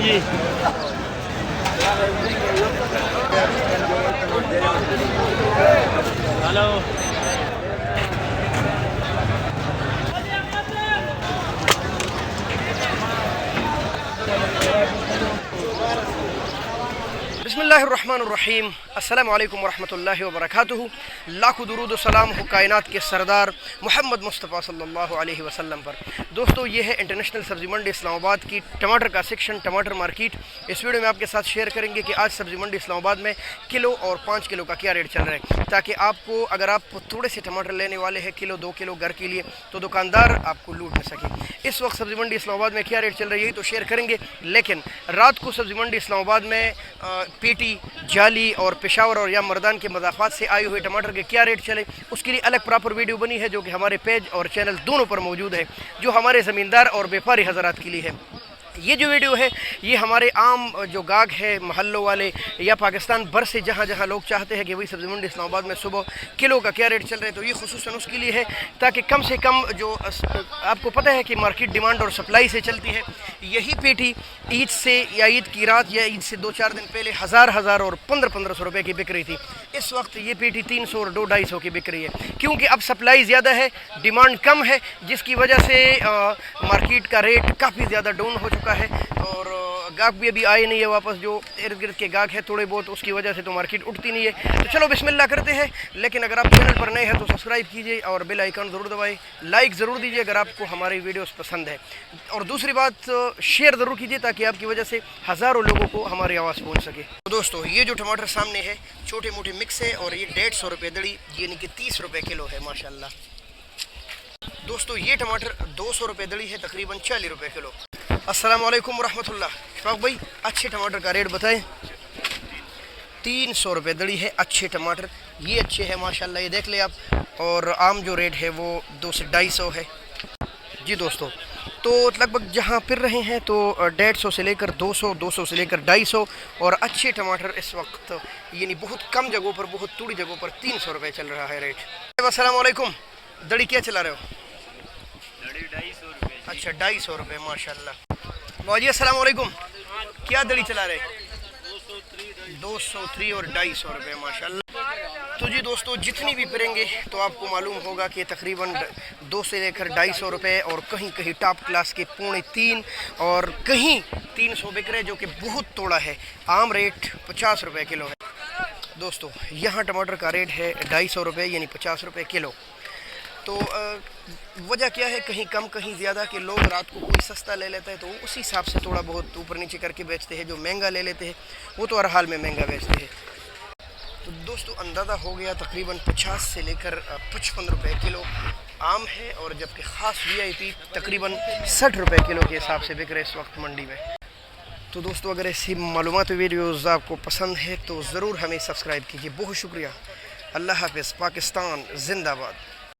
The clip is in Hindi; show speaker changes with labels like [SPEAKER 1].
[SPEAKER 1] जी। हेलो।
[SPEAKER 2] बिस्मिल्लाहिर्रहमानिर्रहीम। अस्सलामु अलैकुम वरहमतुल्लाहि वबरकातुहू। लाखों दुरूद व सलाम हो कायनात के सरदार मोहम्मद मुस्तफ़ा सल्लल्लाहु अलैहि वसल्लम पर। दोस्तों, ये है इंटरनेशनल सब्ज़ी मंडी इस्लामाबाद की टमाटर का सेक्शन, टमाटर मार्केट। इस वीडियो में आपके साथ शेयर करेंगे कि आज सब्ज़ी मंडी इस्लामाबाद में किलो और 5 किलो का क्या रेट चल रहा है, ताकि आपको, अगर आप थोड़े से टमाटर लेने वाले हैं किलो 2 किलो घर के लिए, तो दुकानदार आपको लूट न सके। इस वक्त सब्ज़ी मंडी इस्लामाबाद में क्या रेट चल रही है यही तो शेयर करेंगे। लेकिन रात को सब्ज़ी मंडी इस्लामाबाद में पेटी, जाली और पेशावर और या मर्दान के मदाफ़ात से आए हुए टमाटर के क्या रेट चले, उसके लिए अलग प्रॉपर वीडियो बनी है, जो कि हमारे पेज और चैनल दोनों पर मौजूद है, जो हमारे ज़मींदार और व्यापारी हज़रात के लिए है। ये जो वीडियो है ये हमारे आम जो गाहक है, महल्लों वाले या पाकिस्तान भर से जहाँ जहाँ लोग चाहते हैं कि वही सब्ज़ी मंडी इस्लामाबाद में सुबह किलो का क्या रेट चल रहा है, तो ये खुसूसन उसके लिए है, ताकि कम से कम जो आपको पता है कि मार्केट डिमांड और सप्लाई से चलती है। यही पेटी ईद से या ईद की रात या ईद से 2-4 दिन पहले हज़ार और 1500 रुपये की बिक रही थी। इस वक्त ये पेटी 300 और 200-250 की बिक रही है, क्योंकि अब सप्लाई ज़्यादा है, डिमांड कम है, जिसकी वजह से मार्केट का रेट काफ़ी ज़्यादा डाउन हो चुका है। और गाहक भी अभी आए नहीं है वापस, जो इर्द गिर्द के गाहक है थोड़े बहुत, उसकी वजह से तो मार्केट उठती नहीं है। तो चलो बिस्मिल्लाह करते हैं। लेकिन अगर आप चैनल पर नए हैं तो सब्सक्राइब कीजिए और बेल आइकन ज़रूर दबाएं, लाइक ज़रूर दीजिए अगर आपको हमारी वीडियोस पसंद है, और दूसरी बात शेयर ज़रूर कीजिए, ताकि आपकी वजह से हज़ारों लोगों को हमारी आवाज़ पहुँच सके। तो दोस्तों, ये जो टमाटर सामने है छोटे मोटे मिक्स है, और ये 150 रुपये दड़ी, यानी कि 30 रुपये किलो है माशाल्लाह। दोस्तों, ये टमाटर 200 रुपये दड़ी है, तकरीबन 40 रुपये किलो। अस्सलामु अलैकुम वरहमतुल्लाह। शफाक भाई, अच्छे टमाटर का रेट बताएं। 300 रुपये दड़ी है अच्छे टमाटर, ये अच्छे हैं माशाल्लाह, ये देख ले आप। और आम जो रेट है वो 200 से 250 है जी। दोस्तों, तो लगभग जहाँ फिर रहे हैं तो 150 से लेकर 200, 200 से लेकर 250, और अच्छे टमाटर इस वक्त यानी बहुत कम जगहों पर, बहुत थोड़ी जगहों पर 300 रुपये चल रहा है रेट। अस्सलामु अलैकुम। दड़ी क्या चला रहे हो?
[SPEAKER 1] दड़ी 250 रुपये।
[SPEAKER 2] अच्छा, 250 रुपये माशाल्लाह। बाजी अस्सलाम वालेकुम। क्या दड़ी चला रहे? 203 और 250 रुपये माशाल्लाह। तो जी दोस्तों, जितनी भी फिरेंगे तो आपको मालूम होगा कि तकरीबन 2 से लेकर 250 रुपये, और कहीं कहीं टॉप क्लास के 2.5 और कहीं 300 बिक रहे, जो कि बहुत थोड़ा है। आम रेट 50 रुपये किलो है। दोस्तों, यहाँ टमाटर का रेट है 250 रुपये, यानी 50 रुपये किलो। तो वजह क्या है, कहीं कम कहीं ज़्यादा, कि लोग रात को कोई सस्ता ले लेता है तो उसी हिसाब से थोड़ा बहुत ऊपर नीचे करके बेचते हैं। जो महंगा ले लेते हैं वो तो हर हाल में महंगा बेचते हैं। तो दोस्तों, अंदाज़ा हो गया तकरीबन 50 से लेकर 55 रुपये किलो आम है, और जबकि ख़ास VIP तकरीबन 60 रुपये किलो के हिसाब से बिक रहे इस वक्त मंडी में। तो दोस्तों, अगर ऐसी मालूमाती वीडियोज़ आपको पसंद है तो ज़रूर हमें सब्सक्राइब कीजिए। बहुत शुक्रिया। अल्लाह हाफ़िज़। पाकिस्तान जिंदाबाद।